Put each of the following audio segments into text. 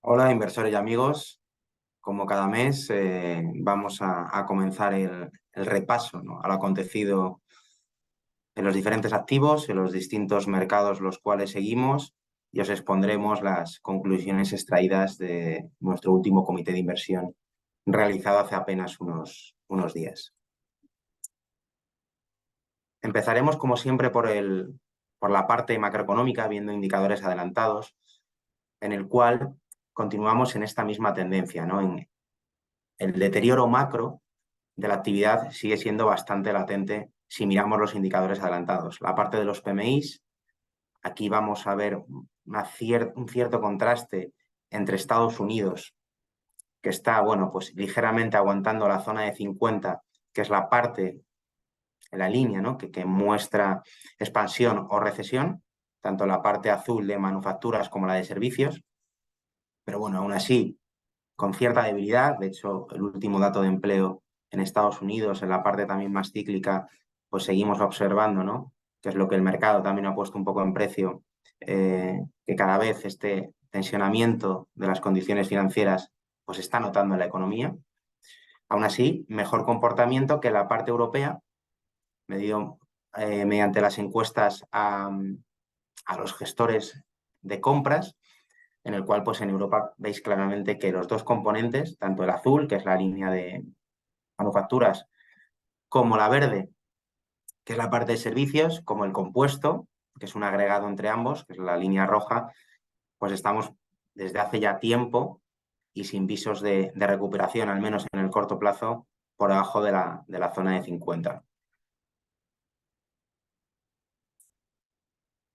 Hola inversores y amigos, como cada mes vamos a comenzar el repaso, ¿no?, a lo acontecido en los diferentes activos, en los distintos mercados los cuales seguimos, y os expondremos las conclusiones extraídas de nuestro último comité de inversión realizado hace apenas unos días. Empezaremos como siempre por la parte macroeconómica, viendo indicadores adelantados, en el cual continuamos en esta misma tendencia, ¿no? En el deterioro macro de la actividad sigue siendo bastante latente si miramos los indicadores adelantados. La parte de los PMIs, aquí vamos a ver un cierto contraste entre Estados Unidos, que está, bueno, pues ligeramente aguantando la zona de 50, que es la parte, la línea, ¿no?, que muestra expansión o recesión, tanto la parte azul de manufacturas como la de servicios, pero bueno, aún así, con cierta debilidad. De hecho, el último dato de empleo en Estados Unidos, en la parte también más cíclica, pues seguimos observando, ¿no?, que es lo que el mercado también ha puesto un poco en precio, que cada vez este tensionamiento de las condiciones financieras pues está notando en la economía. Aún así, mejor comportamiento que la parte europea, medido mediante las encuestas a los gestores de compras, en el cual pues en Europa veis claramente que los dos componentes, tanto el azul, que es la línea de manufacturas, como la verde, que es la parte de servicios, como el compuesto, que es un agregado entre ambos, que es la línea roja, pues estamos desde hace ya tiempo y sin visos de recuperación, al menos en el corto plazo, por debajo de la zona de 50.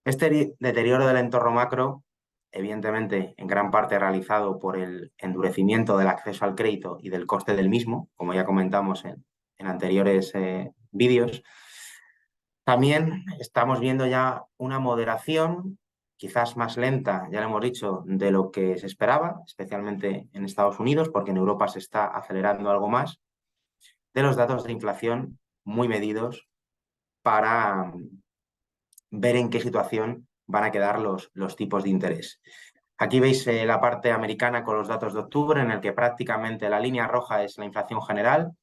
Este deterioro del entorno macro, evidentemente, en gran parte realizado por el endurecimiento del acceso al crédito y del coste del mismo, como ya comentamos en anteriores vídeos. También estamos viendo ya una moderación, quizás más lenta, ya lo hemos dicho, de lo que se esperaba, especialmente en Estados Unidos, porque en Europa se está acelerando algo más, de los datos de inflación muy medidos para ver en qué situación van a quedar los tipos de interés. Aquí veis la parte americana con los datos de octubre, en el que prácticamente la línea roja es la inflación general,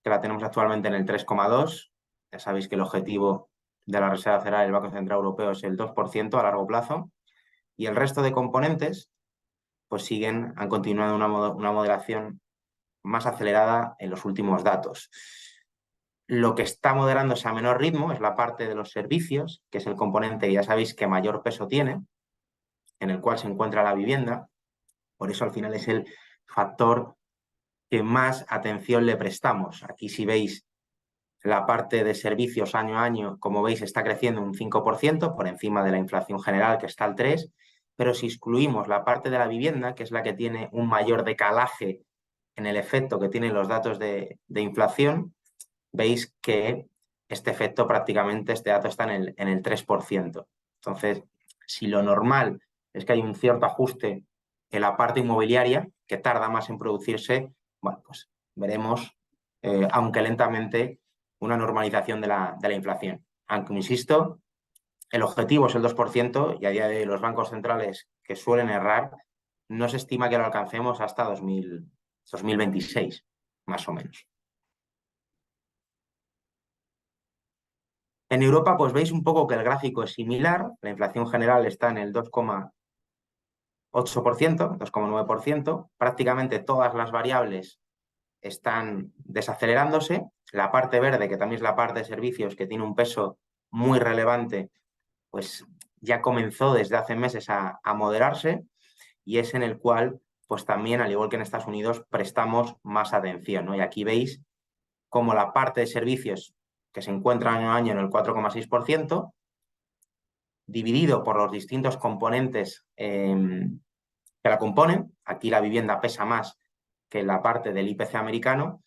que la tenemos actualmente en el 3,2. Ya sabéis que el objetivo de la Reserva Federal del Banco Central Europeo es el 2% a largo plazo. Y el resto de componentes pues han continuado una moderación más acelerada en los últimos datos. Lo que está moderándose a menor ritmo es la parte de los servicios, que es el componente que ya sabéis que mayor peso tiene, en el cual se encuentra la vivienda. Por eso al final es el factor que más atención le prestamos. Aquí si veis la parte de servicios año a año, como veis, está creciendo un 5% por encima de la inflación general, que está al 3%, pero si excluimos la parte de la vivienda, que es la que tiene un mayor decalaje en el efecto que tienen los datos de inflación, veis que este efecto prácticamente, este dato está en el 3%. Entonces, si lo normal es que hay un cierto ajuste en la parte inmobiliaria, que tarda más en producirse, bueno, pues veremos, aunque lentamente, una normalización de la inflación. Aunque, insisto, el objetivo es el 2% y a día de hoy los bancos centrales, que suelen errar, no se estima que lo alcancemos hasta 2026, más o menos. En Europa, pues veis un poco que el gráfico es similar. La inflación general está en el 2,8%, 2,9%. Prácticamente todas las variables están desacelerándose. La parte verde, que también es la parte de servicios, que tiene un peso muy relevante, pues ya comenzó desde hace meses a moderarse, y es en el cual, pues también, al igual que en Estados Unidos, prestamos más atención, ¿no? Y aquí veis cómo la parte de servicios, que se encuentra año a año en el 4,6%, dividido por los distintos componentes que la componen, aquí la vivienda pesa más que la parte del IPC americano,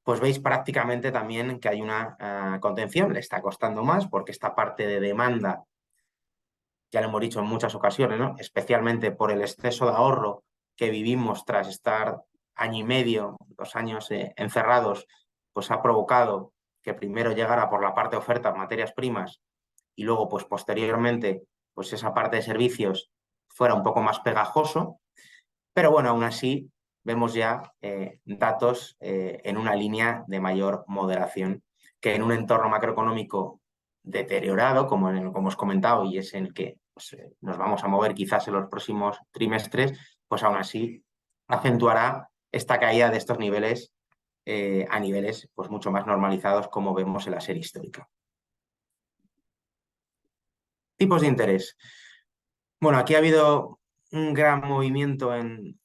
pues veis prácticamente también que hay una contención, le está costando más porque esta parte de demanda, ya lo hemos dicho en muchas ocasiones, ¿no?, especialmente por el exceso de ahorro que vivimos tras estar año y medio, 2 años encerrados, pues ha provocado que primero llegara por la parte de oferta materias primas y luego, pues posteriormente, pues esa parte de servicios fuera un poco más pegajoso. Pero bueno, aún así vemos ya datos en una línea de mayor moderación, que en un entorno macroeconómico deteriorado, como os comentado, y es en el que pues, nos vamos a mover quizás en los próximos trimestres, pues aún así acentuará esta caída de estos niveles a niveles pues, mucho más normalizados, como vemos en la serie histórica. Tipos de interés. Bueno, aquí ha habido un gran movimiento en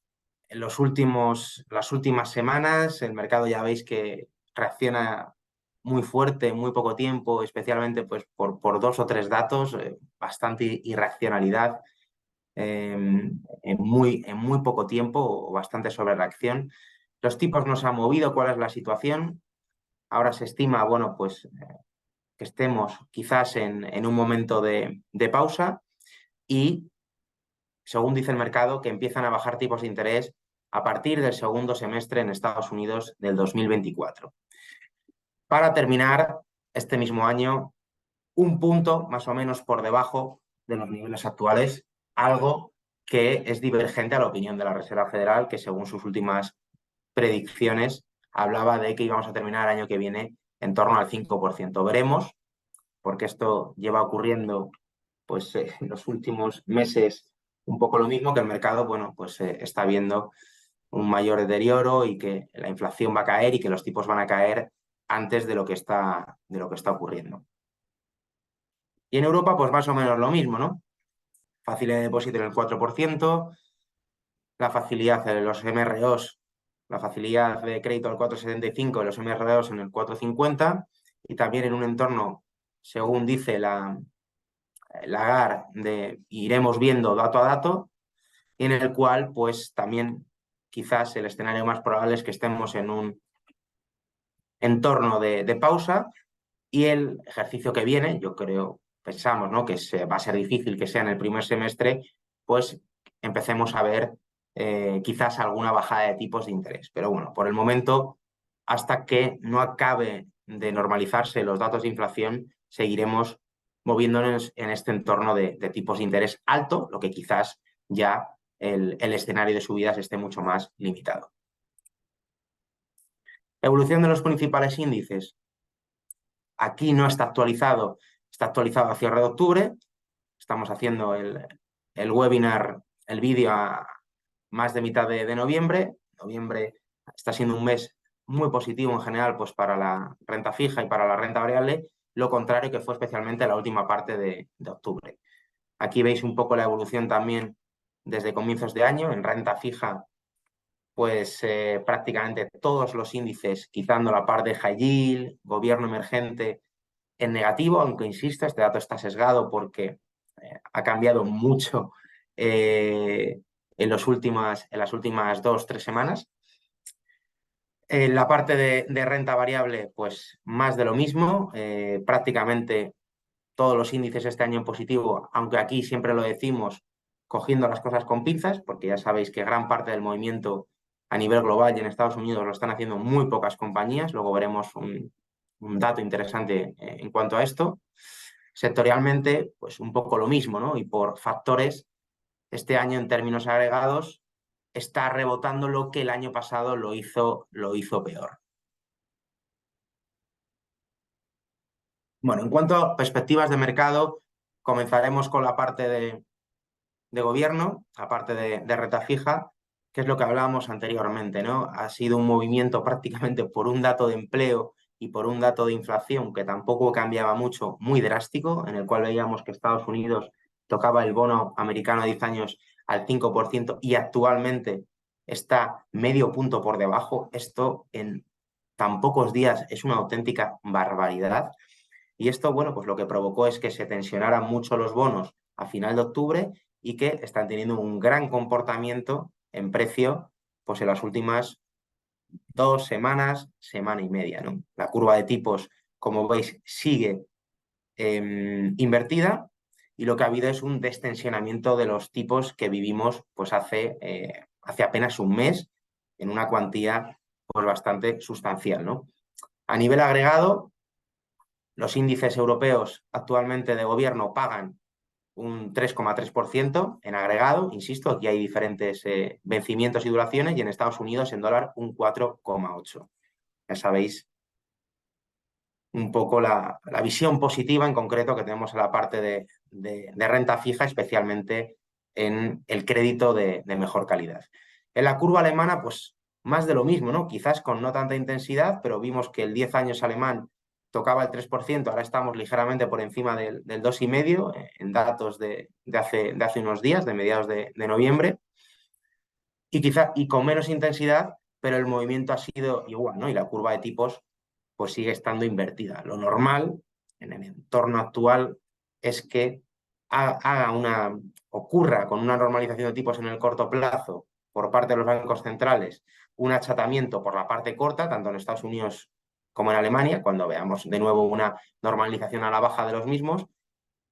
las últimas semanas. El mercado ya veis que reacciona muy fuerte en muy poco tiempo, especialmente pues, por dos o tres datos, bastante irracionalidad en muy poco tiempo o bastante sobrereacción. Los tipos no se han movido. ¿Cuál es la situación? Ahora se estima, bueno, pues que estemos quizás en un momento de pausa y, según dice el mercado, que empiezan a bajar tipos de interés a partir del segundo semestre en Estados Unidos del 2024. Para terminar este mismo año, un punto más o menos por debajo de los niveles actuales, algo que es divergente a la opinión de la Reserva Federal, que según sus últimas predicciones hablaba de que íbamos a terminar el año que viene en torno al 5%. Veremos, porque esto lleva ocurriendo pues, en los últimos meses un poco lo mismo, que el mercado bueno, pues, está viendo un mayor deterioro y que la inflación va a caer y que los tipos van a caer antes de lo que está ocurriendo. Y en Europa, pues más o menos lo mismo, ¿no? Facilidad de depósito en el 4%, la facilidad de los MROs, la facilidad de crédito al 4,75 de los MROs en el 4,50 y también en un entorno, según dice la Lagarde, iremos viendo dato a dato, y en el cual pues también quizás el escenario más probable es que estemos en un entorno de pausa y el ejercicio que viene, yo creo, pensamos, ¿no?, que va a ser difícil que sea en el primer semestre, pues empecemos a ver quizás alguna bajada de tipos de interés. Pero bueno, por el momento, hasta que no acabe de normalizarse los datos de inflación, seguiremos moviéndonos en este entorno de tipos de interés alto, lo que quizás ya el escenario de subidas esté mucho más limitado. Evolución de los principales índices. Aquí no está actualizado a cierre de octubre. Estamos haciendo el webinar, el vídeo a más de mitad de noviembre. Noviembre está siendo un mes muy positivo en general pues para la renta fija y para la renta variable, lo contrario que fue especialmente la última parte de octubre. Aquí veis un poco la evolución también desde comienzos de año. En renta fija, pues prácticamente todos los índices, quitando la parte de high yield, gobierno emergente, en negativo, aunque insisto, este dato está sesgado porque ha cambiado mucho en las últimas 2-3 semanas. En la parte de renta variable, pues más de lo mismo. Prácticamente todos los índices este año en positivo, aunque aquí siempre lo decimos, cogiendo las cosas con pinzas, porque ya sabéis que gran parte del movimiento a nivel global y en Estados Unidos lo están haciendo muy pocas compañías. Luego veremos un dato interesante en cuanto a esto. Sectorialmente, pues un poco lo mismo, ¿no? Y por factores, este año en términos agregados está rebotando lo que el año pasado lo hizo peor. Bueno, en cuanto a perspectivas de mercado, comenzaremos con la parte de gobierno, aparte de renta fija, que es lo que hablábamos anteriormente, ¿no? Ha sido un movimiento prácticamente por un dato de empleo y por un dato de inflación que tampoco cambiaba mucho, muy drástico, en el cual veíamos que Estados Unidos tocaba el bono americano a 10 años al 5% y actualmente está medio punto por debajo. Esto en tan pocos días es una auténtica barbaridad. Y esto, bueno, pues lo que provocó es que se tensionaran mucho los bonos a final de octubre y que están teniendo un gran comportamiento en precio pues en las últimas 2 semanas, semana y media, ¿no? La curva de tipos, como veis, sigue invertida y lo que ha habido es un destensionamiento de los tipos que vivimos pues hace apenas un mes en una cuantía pues bastante sustancial, ¿no? A nivel agregado, los índices europeos actualmente de gobierno pagan un 3,3% en agregado. Insisto, aquí hay diferentes vencimientos y duraciones, y en Estados Unidos en dólar un 4,8%. Ya sabéis un poco la visión positiva en concreto que tenemos en la parte de renta fija, especialmente en el crédito de mejor calidad. En la curva alemana, pues más de lo mismo, ¿no? Quizás con no tanta intensidad, pero vimos que el 10 años alemán tocaba el 3%, ahora estamos ligeramente por encima del 2,5% en datos de hace unos días, de mediados de noviembre, y quizá y con menos intensidad, pero el movimiento ha sido igual, ¿no? Y la curva de tipos pues sigue estando invertida. Lo normal en el entorno actual es que ocurra con una normalización de tipos en el corto plazo por parte de los bancos centrales, un achatamiento por la parte corta, tanto en Estados Unidos como en Alemania, cuando veamos de nuevo una normalización a la baja de los mismos,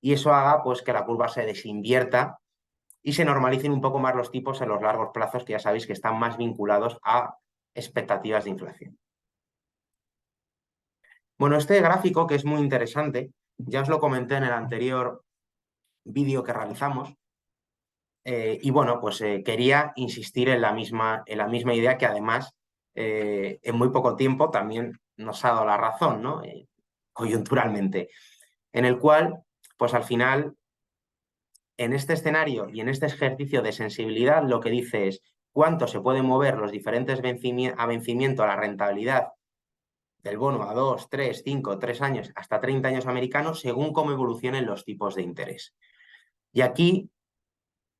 y eso haga pues que la curva se desinvierta y se normalicen un poco más los tipos en los largos plazos, que ya sabéis que están más vinculados a expectativas de inflación. Bueno, este gráfico, que es muy interesante, ya os lo comenté en el anterior vídeo que realizamos, y bueno, pues quería insistir en la misma idea, que además en muy poco tiempo también nos ha dado la razón, ¿no? Coyunturalmente, en el cual, pues al final, en este escenario y en este ejercicio de sensibilidad, lo que dice es cuánto se pueden mover los diferentes a vencimiento a la rentabilidad del bono a 2, 3, 5, 3 años, hasta 30 años americanos, según cómo evolucionen los tipos de interés. Y aquí,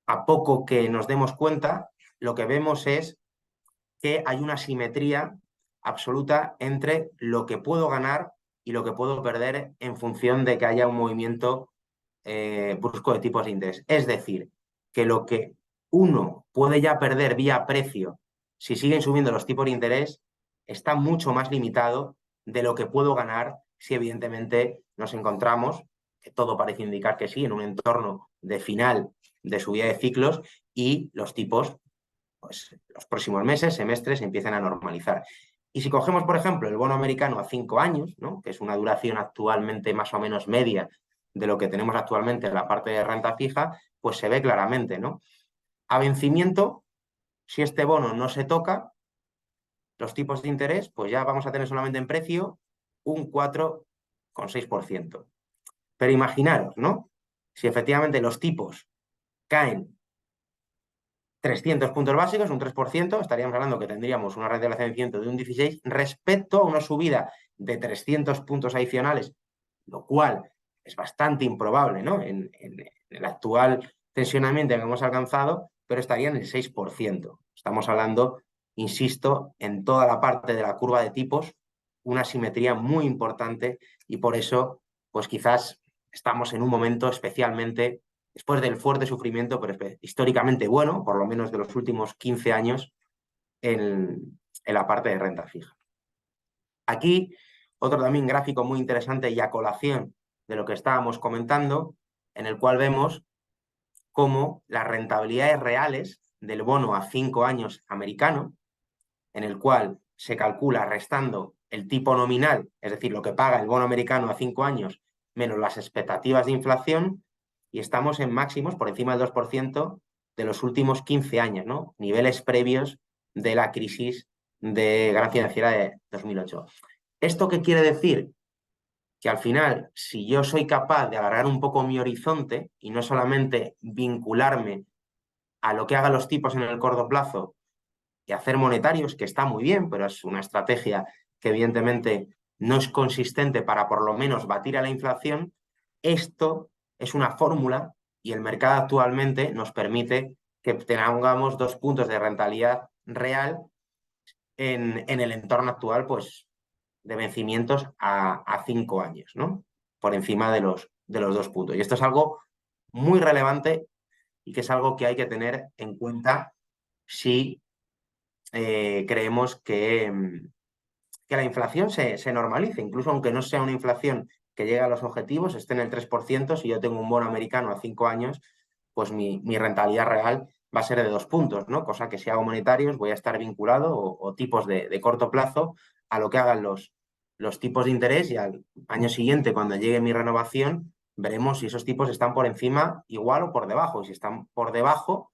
a poco que nos demos cuenta, lo que vemos es que hay una simetría absoluta entre lo que puedo ganar y lo que puedo perder en función de que haya un movimiento brusco de tipos de interés. Es decir, que lo que uno puede ya perder vía precio si siguen subiendo los tipos de interés está mucho más limitado de lo que puedo ganar si evidentemente nos encontramos, que todo parece indicar que sí, en un entorno de final de subida de ciclos y los tipos, pues los próximos meses, semestres, empiezan a normalizar. Y si cogemos, por ejemplo, el bono americano a 5 años, ¿no? Que es una duración actualmente más o menos media de lo que tenemos actualmente en la parte de renta fija, pues se ve claramente, ¿no? A vencimiento, si este bono no se toca, los tipos de interés, pues ya vamos a tener solamente en precio un 4,6%. Pero imaginaros, ¿no? Si efectivamente los tipos caen 300 puntos básicos, un 3%, estaríamos hablando que tendríamos una rentabilidad de vencimiento de un 16 respecto a una subida de 300 puntos adicionales, lo cual es bastante improbable, ¿no? En el actual tensionamiento que hemos alcanzado, pero estaría en el 6%. Estamos hablando, insisto, en toda la parte de la curva de tipos, una simetría muy importante, y por eso, pues quizás estamos en un momento especialmente, después del fuerte sufrimiento, pero históricamente bueno, por lo menos de los últimos 15 años, en la parte de renta fija. Aquí, otro también gráfico muy interesante y a colación de lo que estábamos comentando, en el cual vemos cómo las rentabilidades reales del bono a 5 años americano, en el cual se calcula restando el tipo nominal, es decir, lo que paga el bono americano a 5 años, menos las expectativas de inflación, y estamos en máximos por encima del 2% de los últimos 15 años, ¿no? Niveles previos de la crisis de gran financiera de 2008. ¿Esto qué quiere decir? Que al final, si yo soy capaz de alargar un poco mi horizonte y no solamente vincularme a lo que hagan los tipos en el corto plazo y hacer monetarios, que está muy bien, pero es una estrategia que evidentemente no es consistente para por lo menos batir a la inflación, esto es una fórmula y el mercado actualmente nos permite que tengamos 2 puntos de rentabilidad real en el entorno actual, pues de vencimientos a 5 años, ¿no? Por encima de los 2 puntos. Y esto es algo muy relevante y que es algo que hay que tener en cuenta si creemos que la inflación se normalice, incluso aunque no sea una inflación que llegue a los objetivos, esté en el 3%, si yo tengo un bono americano a 5 años, pues mi rentabilidad real va a ser de 2 puntos, ¿no? Cosa que si hago monetarios voy a estar vinculado o tipos de corto plazo a lo que hagan los tipos de interés, y al año siguiente, cuando llegue mi renovación, veremos si esos tipos están por encima, igual o por debajo. Y si están por debajo,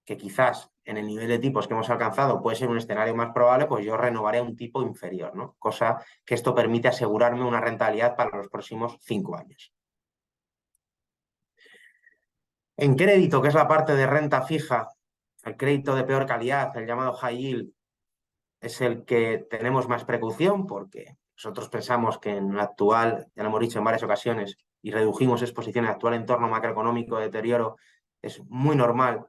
que quizás en el nivel de tipos que hemos alcanzado puede ser un escenario más probable, pues yo renovaré a un tipo inferior, ¿no? Cosa que esto permite asegurarme una rentabilidad para los próximos 5 años. En crédito, que es la parte de renta fija, el crédito de peor calidad, el llamado high yield, es el que tenemos más precaución porque nosotros pensamos que en el actual, ya lo hemos dicho en varias ocasiones, y redujimos exposición al actual entorno macroeconómico de deterioro, es muy normal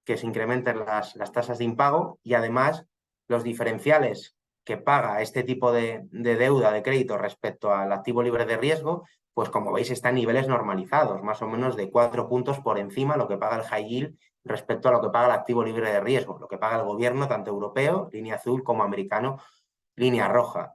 que se incrementen las tasas de impago y además los diferenciales que paga este tipo de deuda de crédito respecto al activo libre de riesgo, pues como veis está en niveles normalizados, más o menos de 4 puntos por encima de lo que paga el high yield respecto a lo que paga el activo libre de riesgo, lo que paga el gobierno tanto europeo, línea azul, como americano, línea roja.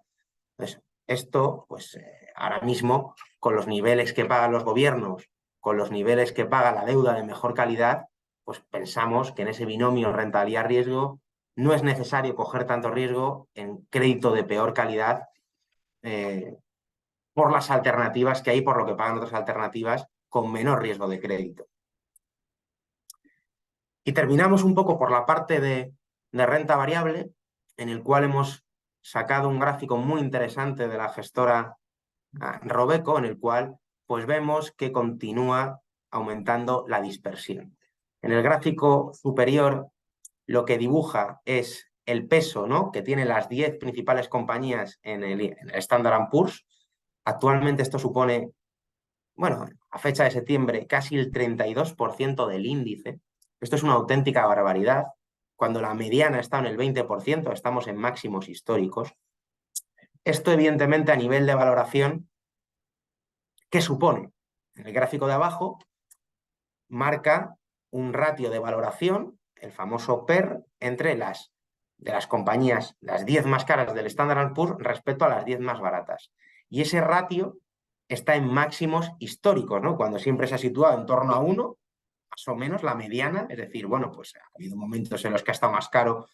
Entonces, esto, pues ahora mismo, con los niveles que pagan los gobiernos, con los niveles que paga la deuda de mejor calidad, pues pensamos que en ese binomio rentabilidad-riesgo no es necesario coger tanto riesgo en crédito de peor calidad eh, por las alternativas que hay, por lo que pagan otras alternativas con menor riesgo de crédito. Y terminamos un poco por la parte de renta variable, en el cual hemos sacado un gráfico muy interesante de la gestora Robeco, en el cual pues vemos que continúa aumentando la dispersión. En el gráfico superior lo que dibuja es el peso, ¿no?, que tienen las 10 principales compañías en el Standard & Poor's. Actualmente esto supone, bueno, a fecha de septiembre, casi el 32% del índice. Esto es una auténtica barbaridad. Cuando la mediana está en el 20%, estamos en máximos históricos. Esto, evidentemente, a nivel de valoración, ¿qué supone? En el gráfico de abajo marca un ratio de valoración, el famoso PER, entre de las compañías, las 10 más caras del Standard & Poor's respecto a las 10 más baratas. Y ese ratio está en máximos históricos, ¿no? Cuando siempre se ha situado en torno a 1, más o menos la mediana, es decir, bueno, pues ha habido momentos en los que ha estado más caro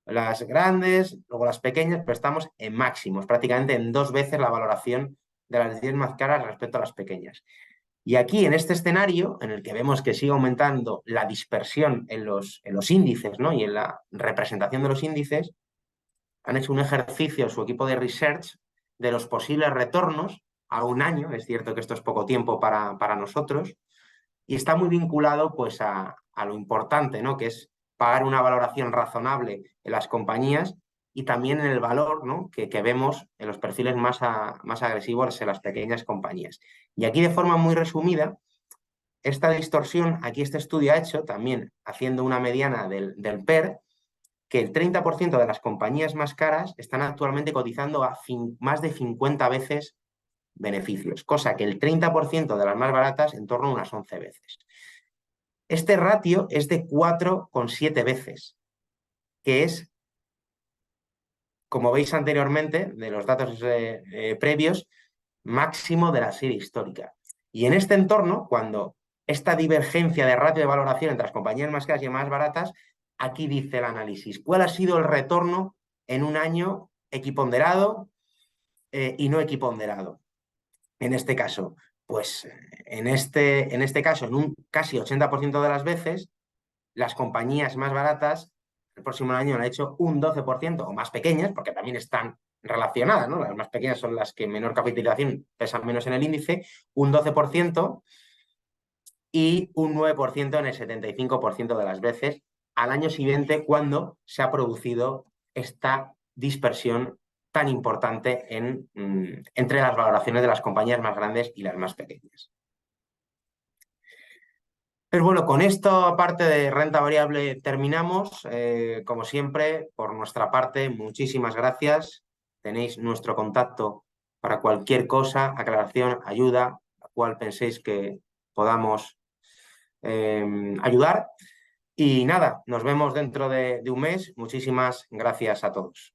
las grandes, luego las pequeñas, pero estamos en máximos, prácticamente en 2 veces la valoración de las 10 más caras respecto a las pequeñas. Y aquí, en este escenario, en el que vemos que sigue aumentando la dispersión en los índices, ¿no?, y en la representación de los índices, han hecho un ejercicio, su equipo de research, de los posibles retornos a un año. Es cierto que esto es poco tiempo para nosotros, y está muy vinculado pues a lo importante, ¿no?, que es pagar una valoración razonable en las compañías y también en el valor, ¿no?, que vemos en los perfiles más agresivos en las pequeñas compañías. Y aquí, de forma muy resumida, esta distorsión, aquí este estudio ha hecho también haciendo una mediana del PER, que el 30% de las compañías más caras están actualmente cotizando a más de 50 veces beneficios, cosa que el 30% de las más baratas en torno a unas 11 veces. Este ratio es de 4,7 veces, que es, como veis anteriormente, de los datos previos, máximo de la serie histórica. Y en este entorno, cuando esta divergencia de ratio de valoración entre las compañías más caras y más baratas, aquí dice el análisis, ¿cuál ha sido el retorno en un año equiponderado y no equiponderado? En este caso, pues en este caso, en un casi 80% de las veces, las compañías más baratas el próximo año han hecho un 12%, o más pequeñas, porque también están relacionadas, ¿no? Las más pequeñas son las que menor capitalización pesan menos en el índice, un 12%, y un 9% en el 75% de las veces al año siguiente, cuando se ha producido esta dispersión tan importante entre las valoraciones de las compañías más grandes y las más pequeñas. Pues bueno, con esto, aparte de renta variable, terminamos. Como siempre, por nuestra parte, muchísimas gracias. Tenéis nuestro contacto para cualquier cosa, aclaración, ayuda, a cual penséis que podamos ayudar. Y nada, nos vemos dentro de un mes. Muchísimas gracias a todos.